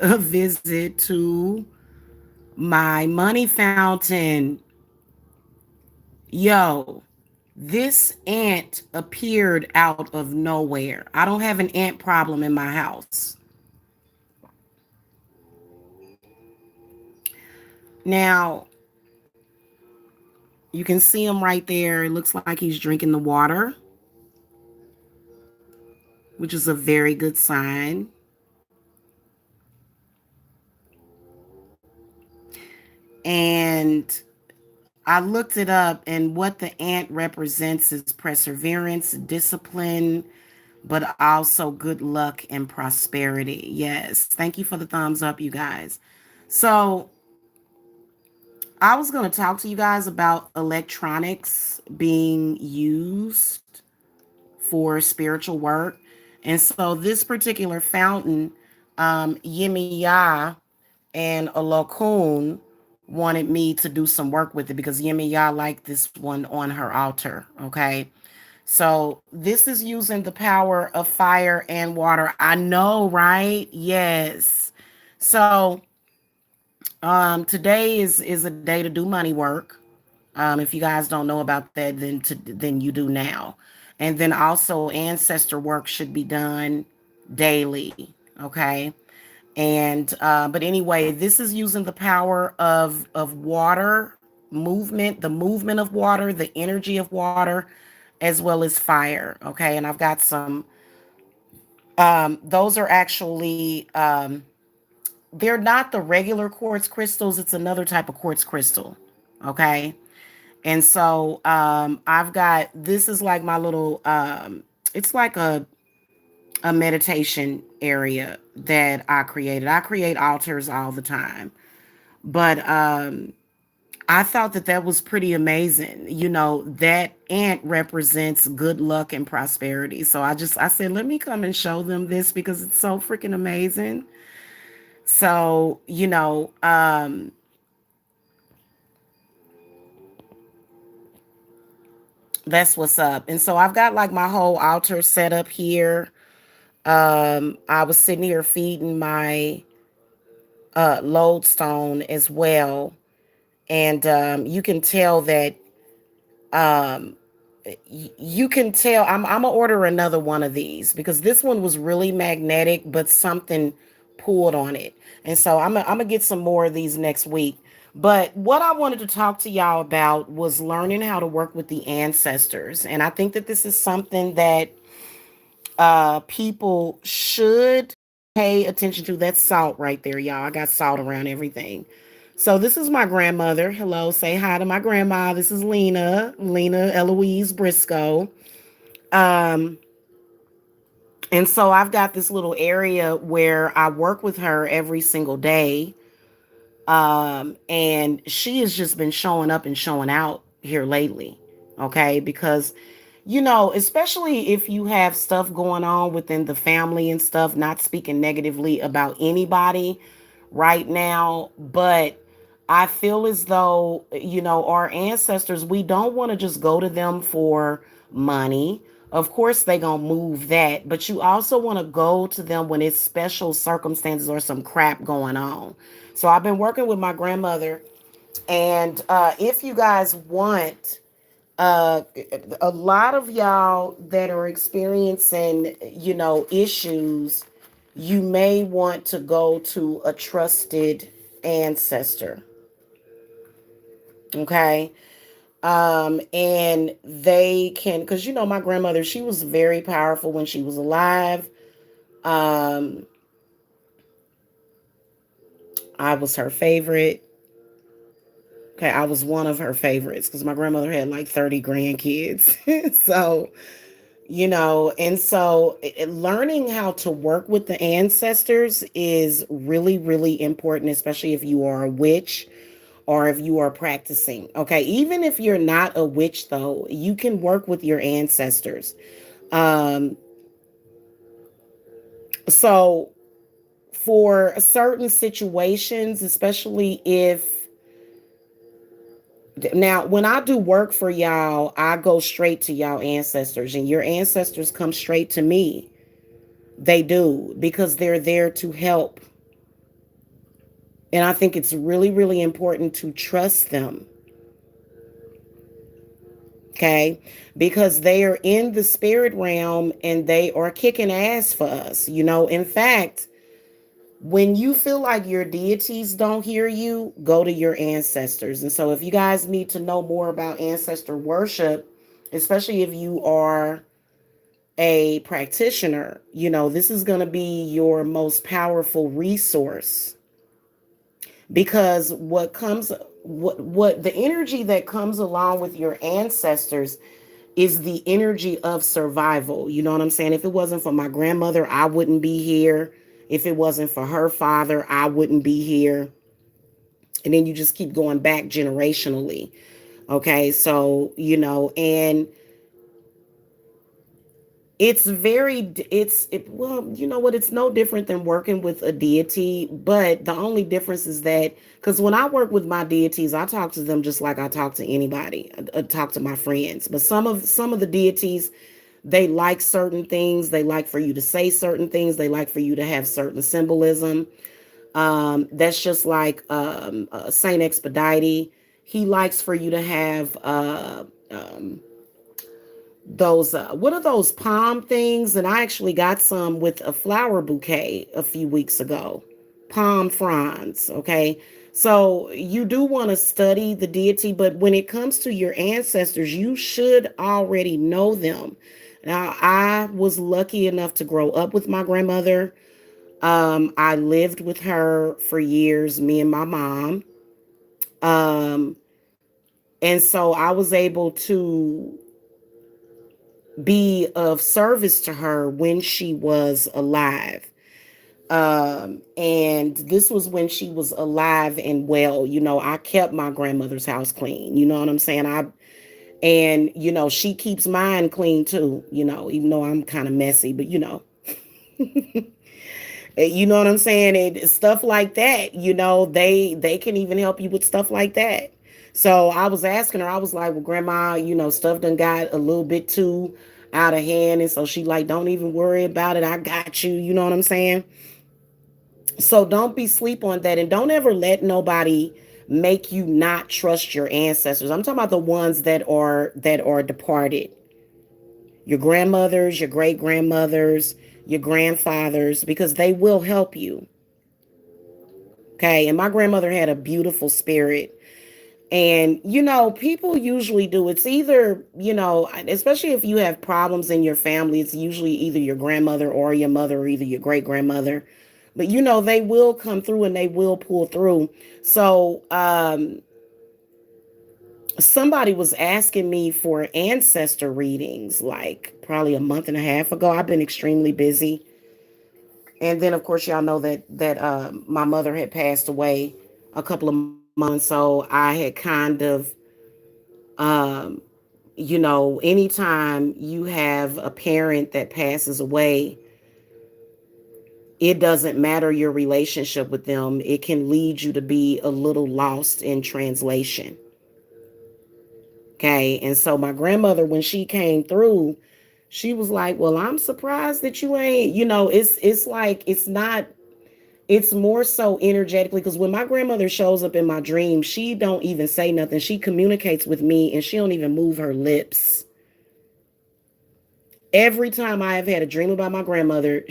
a visit to my money fountain. Yo, this ant appeared out of nowhere. I don't have an ant problem in my house. Now, you can see him right there. It looks like he's drinking the water, which is a very good sign. And I looked it up, and what the ant represents is perseverance, discipline, but also good luck and prosperity. Yes. Thank you for the thumbs up, you guys. So, I was going to talk to you guys about electronics being used for spiritual work. And so, this particular fountain, Yemi Ya and Alokun wanted me to do some work with it because Yemi Ya liked this one on her altar. Okay. So this is using the power of fire and water. I know, right? Yes. So today is a day to do money work. If you guys don't know about that, then you do now. And then also ancestor work should be done daily. Okay. And but anyway, this is using the power of water movement, the movement of water, the energy of water, as well as fire. Okay, and I've got some. Those are actually they're not the regular quartz crystals. It's another type of quartz crystal. Okay, and so I've got this is like my little. It's like a meditation area that I created. I create altars all the time. But I thought that that was pretty amazing. You know, that ant represents good luck and prosperity. So I said, let me come and show them this because it's so freaking amazing. So, that's what's up. And so I've got like my whole altar set up here. I was sitting here feeding my lodestone as well. And you can tell that um you can tell I'm gonna order another one of these because this one was really magnetic, but something pulled on it. And so I'm gonna get some more of these next week. But what I wanted to talk to y'all about was learning how to work with the ancestors. And I think that this is something that people should pay attention to. That's salt right there, y'all. I got salt around everything. So this is my grandmother. Hello, say hi to my grandma. This is Lena Eloise Briscoe. Um, and so I've got this little area where I work with her every single day. And she has just been showing up and showing out here lately. Okay, because especially if you have stuff going on within the family and stuff, not speaking negatively about anybody right now, but I feel as though, our ancestors, we don't want to just go to them for money. Of course, they gonna move that, but you also want to go to them when it's special circumstances or some crap going on. So I've been working with my grandmother, and if you guys want, uh a lot of y'all that are experiencing issues, you may want to go to a trusted ancestor. Okay. And they can, because my grandmother, she was very powerful when she was alive. um I was her favorite. Okay, I was one of her favorites because my grandmother had like 30 grandkids. So and so learning how to work with the ancestors is really, really important, especially if you are a witch or if you are practicing. Okay, even if you're not a witch, though, you can work with your ancestors. Um, so for certain situations, especially if now when I do work for y'all, I go straight to y'all ancestors, and your ancestors come straight to me. They do, because they're there to help And I think it's really, really important to trust them. Okay. Because they are in the spirit realm and they are kicking ass for us. In fact, when you feel like your deities don't hear you, go to your ancestors. And so, if you guys need to know more about ancestor worship, especially if you are a practitioner, this is going to be your most powerful resource because what the energy that comes along with your ancestors is the energy of survival. You know what I'm saying? If it wasn't for my grandmother, I wouldn't be here. If it wasn't for her father, I wouldn't be here. And then you just keep going back generationally. Okay. So, and it's well, you know what, it's no different than working with a deity, but the only difference is that because when I work with my deities, I talk to them just like I talk to anybody. I talk to my friends. But some of the deities, they like certain things. They like for you to say certain things. They like for you to have certain symbolism. That's just like Saint Expedite. He likes for you to have those what are those palm things? And I actually got some with a flower bouquet a few weeks ago. Palm fronds. Okay. So you do want to study the deity, but when it comes to your ancestors, you should already know them. Now, I was lucky enough to grow up with my grandmother. I lived with her for years, me and my mom. Um, and so I was able to be of service to her when she was alive. And this was when she was alive and well. I kept my grandmother's house clean. You know what I'm saying? And she keeps mine clean too, even though I'm kind of messy, but you know what I'm saying? Stuff like that, they can even help you with stuff like that. So I was asking her, I was like, well, grandma, stuff done got a little bit too out of hand. And so she like, don't even worry about it. I got you. You know what I'm saying? So don't be sleep on that. And don't ever let nobody make you not trust your ancestors. I'm talking about the ones that are departed. Your grandmothers, your great grandmothers, your grandfathers, because they will help you. Okay. And my grandmother had a beautiful spirit. And, people usually do. It's either, especially if you have problems in your family, it's usually either your grandmother or your mother or either your great grandmother. But, they will come through and they will pull through. So, somebody was asking me for ancestor readings like probably a month and a half ago. I've been extremely busy. And then, of course, y'all know that my mother had passed away a couple of months ago. And so I had kind of, um, anytime you have a parent that passes away, it doesn't matter your relationship with them. It can lead you to be a little lost in translation. Okay. And so my grandmother, when she came through, she was like, well, I'm surprised that you ain't, it's like, it's not, it's more so energetically because when my grandmother shows up in my dream, she don't even say nothing. She communicates with me and she don't even move her lips. Every time I have had a dream about my grandmother,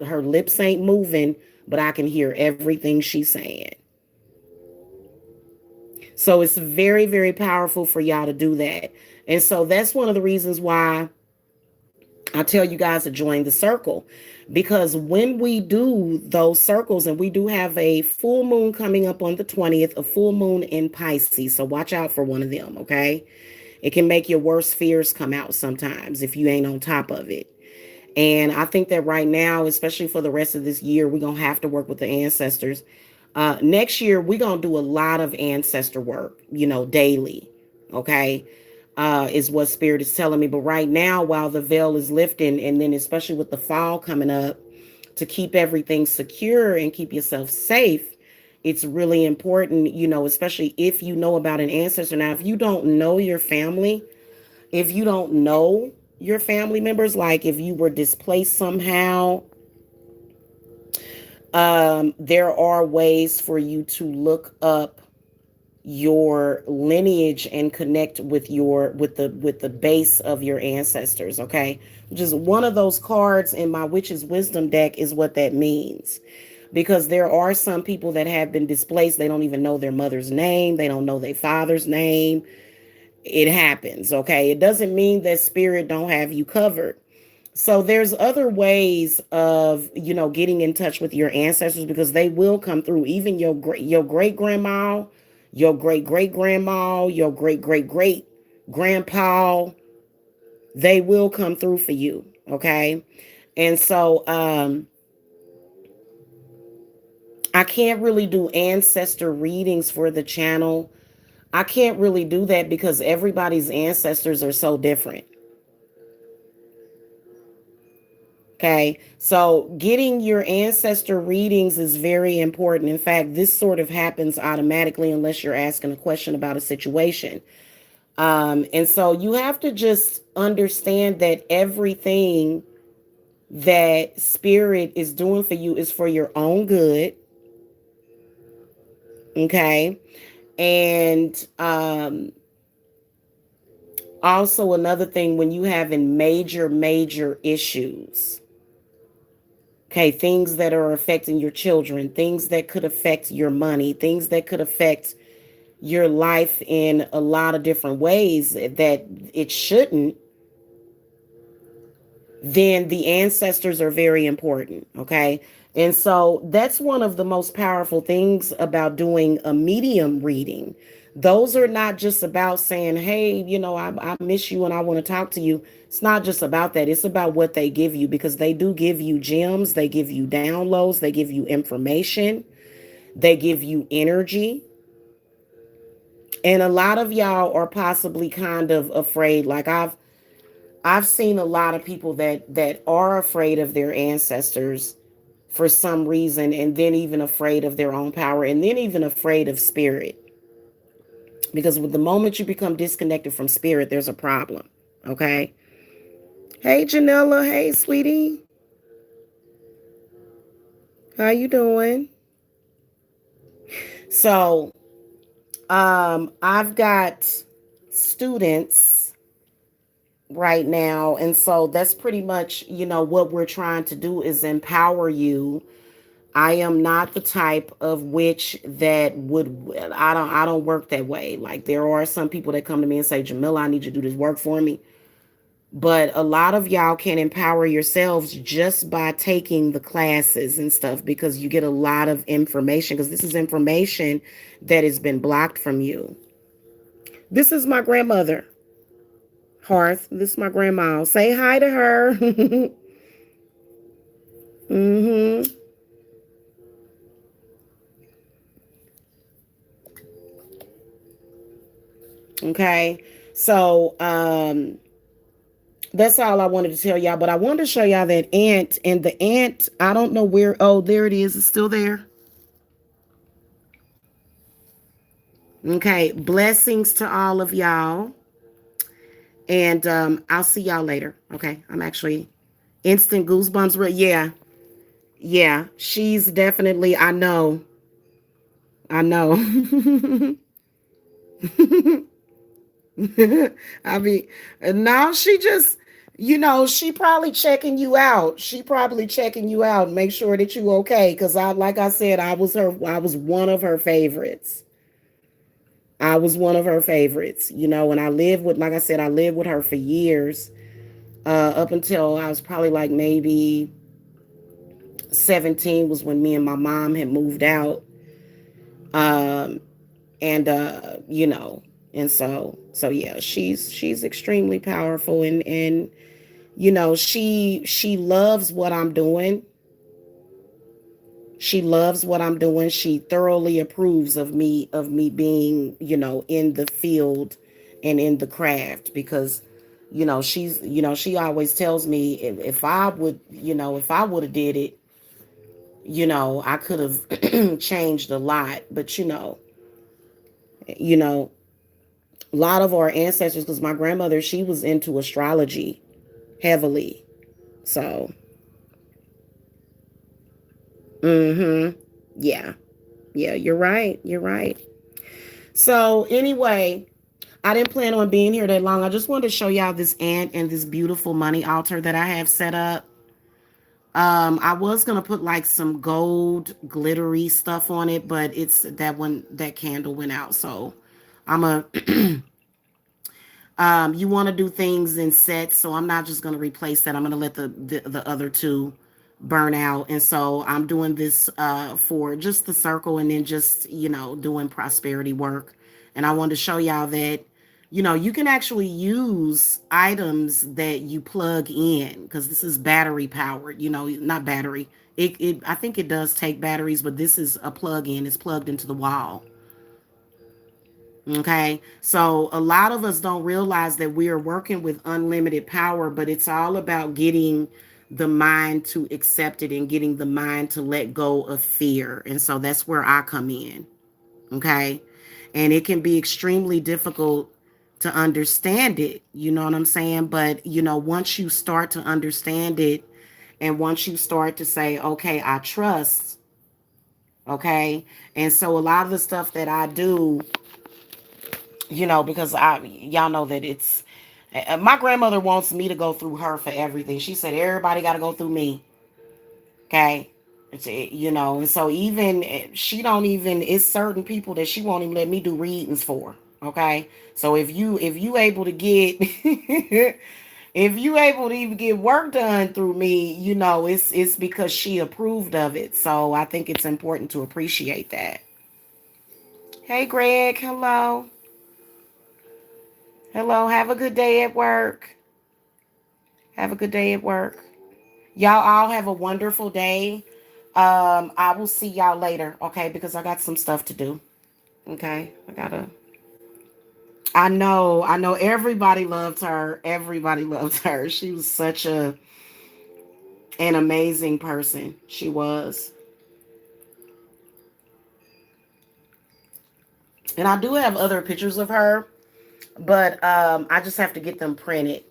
her lips ain't moving, but I can hear everything she's saying. So it's very, very powerful for y'all to do that. And so that's one of the reasons why I tell you guys to join the circle. Because when we do those circles, and we do have a full moon coming up on the 20th, a full moon in Pisces. So watch out for one of them, okay? It can make your worst fears come out sometimes if you ain't on top of it. And I think that right now, especially for the rest of this year, we're going to have to work with the ancestors. Next year, we're going to do a lot of ancestor work, daily. Okay. Is what spirit is telling me. But right now, while the veil is lifting, and then especially with the fall coming up, to keep everything secure and keep yourself safe, it's really important, especially if you know about an ancestor. Now, if you don't know your family, if you don't know your family members, like if you were displaced somehow, There are ways for you to look up your lineage and connect with your with the base of your ancestors, okay? Which is one of those cards in my witch's wisdom deck is what that means. Because there are some people that have been displaced, they don't even know their mother's name, they don't know their father's name. It happens, okay? It doesn't mean that spirit don't have you covered. So there's other ways of, getting in touch with your ancestors because they will come through. Even your great grandma, your great great grandma, your great great great grandpa, they will come through for you, okay? And so I can't really do ancestor readings for the channel. I can't really do that because everybody's ancestors are so different. Okay, so getting your ancestor readings is very important. In fact, this sort of happens automatically unless you're asking a question about a situation. And so you have to just understand that everything that spirit is doing for you is for your own good. Okay, and also another thing, when you having major issues. Okay, things that are affecting your children, things that could affect your money, things that could affect your life in a lot of different ways that it shouldn't, then the ancestors are very important. Okay. And so that's one of the most powerful things about doing a medium reading. Those are not just about saying, hey, I miss you and I want to talk to you. It's not just about that. It's about what they give you because they do give you gems, they give you downloads, they give you information, they give you energy. And a lot of y'all are possibly kind of afraid. Like I've seen a lot of people that are afraid of their ancestors for some reason, and then even afraid of their own power, and then even afraid of spirit. Because with the moment you become disconnected from spirit, there's a problem. Okay. Hey Janella, hey sweetie. How you doing? So I've got students right now, and so that's pretty much, what we're trying to do is empower you. I am not the type of witch that I don't work that way. Like there are some people that come to me and say, Jamila, I need you to do this work for me. But a lot of y'all can empower yourselves just by taking the classes and stuff because you get a lot of information because this is information that has been blocked from you. This is my grandmother, Hearth. This is my grandma. Say hi to her. Mm-hmm. Okay. So that's all I wanted to tell y'all. But I wanted to show y'all that ant. And the ant, I don't know where. Oh, there it is. It's still there. Okay. Blessings to all of y'all. And I'll see y'all later. Okay. I'm actually instant goosebumps. Yeah. Yeah. She's definitely, I know. I know. I mean, now she just, she probably checking you out. She probably checking you out, make sure that you okay. Cause like I said, I was one of her favorites. I was one of her favorites, and like I said, I lived with her for years, up until I was probably like maybe 17 was when me and my mom had moved out. Um, and and so yeah, she's extremely powerful, and she loves what I'm doing. She loves what I'm doing. She thoroughly approves of me being, in the field and in the craft because she always tells me if I would, if I would have did it, I could have changed a lot. But you know a lot of our ancestors, because my grandmother, she was into astrology heavily. So Mm-hmm. Yeah. Yeah, you're right. You're right. So anyway, I didn't plan on being here that long. I just wanted to show y'all this ant and this beautiful money altar that I have set up. I was gonna put like some gold glittery stuff on it, but it's that one that candle went out. So I'm a you want to do things in sets, so I'm not just going to replace that. I'm going to let the other two burn out. And so I'm doing this for just the circle, and then just, doing prosperity work. And I wanted to show y'all that, you can actually use items that you plug in, because this is battery powered, not battery. I think it does take batteries, but this is a plug in. It's plugged into the wall. Okay. So a lot of us don't realize that we are working with unlimited power, but it's all about getting the mind to accept it and getting the mind to let go of fear. And so that's where I come in. Okay. And it can be extremely difficult to understand it. You know what I'm saying? But, once you start to understand it, and once you start to say, okay, I trust. Okay. And so a lot of the stuff that I do, because y'all know that it's my grandmother wants me to go through her for everything. She said everybody got to go through me. Okay. And so even she don't even, it's certain people that she won't even let me do readings for. Okay. So if you able to get if you able to even get work done through me, it's because she approved of it. So I think it's important to appreciate that. Hey Greg, hello. Hello, have a good day at work. Have a good day at work. Y'all all have a wonderful day. I will see y'all later, okay? Because I got some stuff to do. Okay. I know everybody loved her. Everybody loved her. She was such an amazing person. She was. And I do have other pictures of her, but I just have to get them printed.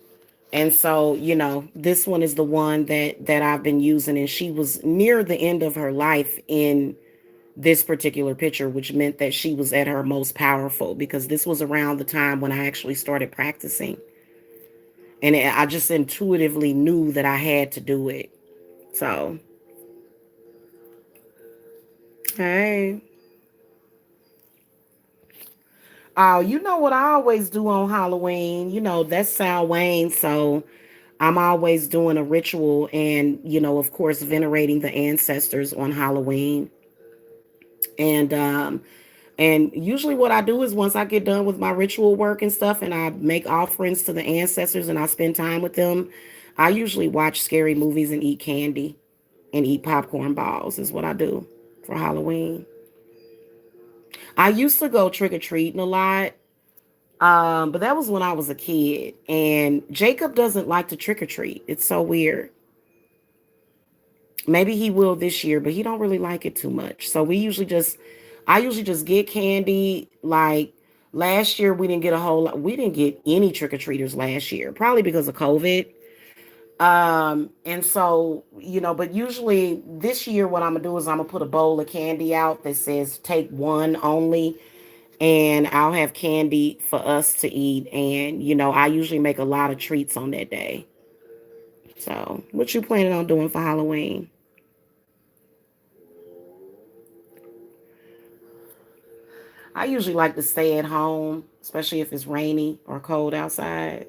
And so, this one is the one that I've been using, and she was near the end of her life in this particular picture, which meant that she was at her most powerful, because this was around the time when I actually started practicing. And I just intuitively knew that I had to do it. So, hey. Oh, you know what I always do on Halloween? That's Samhain. So I'm always doing a ritual and, of course, venerating the ancestors on Halloween. And usually what I do is, once I get done with my ritual work and stuff, and I make offerings to the ancestors and I spend time with them, I usually watch scary movies and eat candy and eat popcorn balls is what I do for Halloween. I used to go trick or treating a lot. But that was when I was a kid, and Jacob doesn't like to trick or treat. It's so weird. Maybe he will this year, but he don't really like it too much. So I usually just get candy. Like last year, we didn't get a whole lot. We didn't get any trick or treaters last year, probably because of COVID. And so, but usually this year, what I'm gonna do is I'm gonna put a bowl of candy out that says "Take one only," and I'll have candy for us to eat. And I usually make a lot of treats on that day. So, what you planning on doing for Halloween? I usually like to stay at home, especially if it's rainy or cold outside,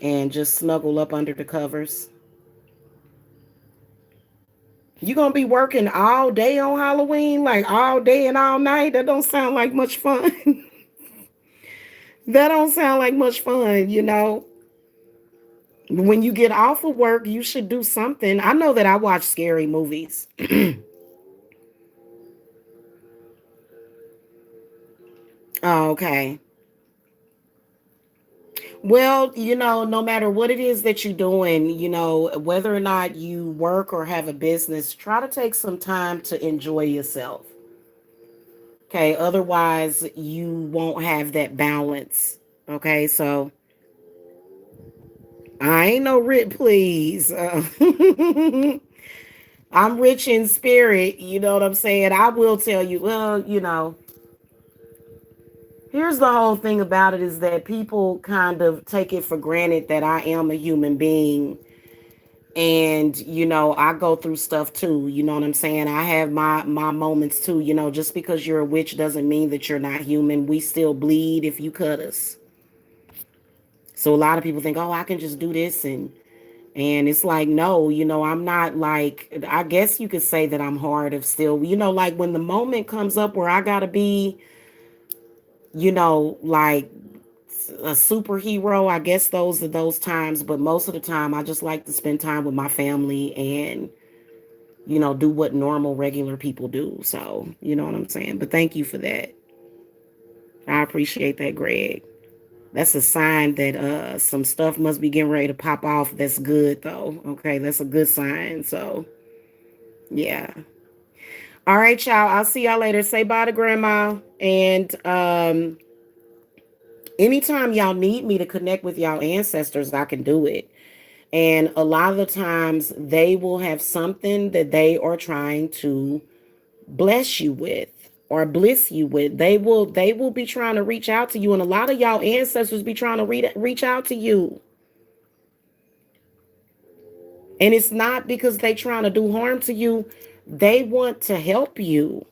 and just snuggle up under the covers. You gonna be working all day on Halloween, like all day and all night? That don't sound like much fun. That don't sound like much fun. When you get off of work, you should do something. I know that I watch scary movies. Oh, okay. Well, no matter what it is that you're doing, whether or not you work or have a business, try to take some time to enjoy yourself. Okay. Otherwise, you won't have that balance. Okay. So I ain't no rich, please. I'm rich in spirit. You know what I'm saying? I will tell you, well, here's the whole thing about it is that people kind of take it for granted that I am a human being. And, I go through stuff too. You know what I'm saying? I have my moments too. Just because you're a witch doesn't mean that you're not human. We still bleed if you cut us. So a lot of people think, oh, I can just do this and it's like, no, I'm not like, I guess you could say that I'm hard of still, like when the moment comes up where I gotta be, like a superhero, I guess those are those times. But most of the time, I just like to spend time with my family and, do what normal, regular people do. So, you know what I'm saying? But thank you for that. I appreciate that, Greg. That's a sign that some stuff must be getting ready to pop off. That's good though. Okay, that's a good sign. So yeah. All right, y'all. I'll see y'all later. Say bye to grandma. And anytime y'all need me to connect with y'all ancestors, I can do it. And a lot of the times they will have something that they are trying to bless you with or bliss you with. They will be trying to reach out to you. And a lot of y'all ancestors be trying to reach out to you. And it's not because they trying to do harm to you. They want to help you.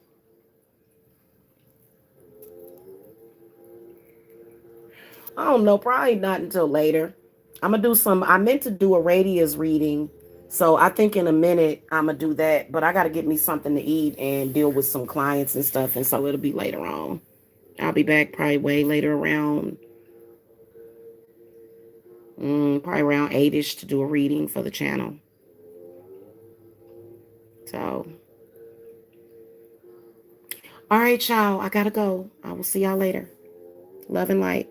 I don't know, probably not until later. I meant to do a radius reading. So I think in a minute I'm gonna do that. But I gotta get me something to eat and deal with some clients and stuff. And so it'll be later on. I'll be back probably way later around probably around 8ish to do a reading for the channel. So all right, y'all. I gotta go. I will see y'all later. Love and light.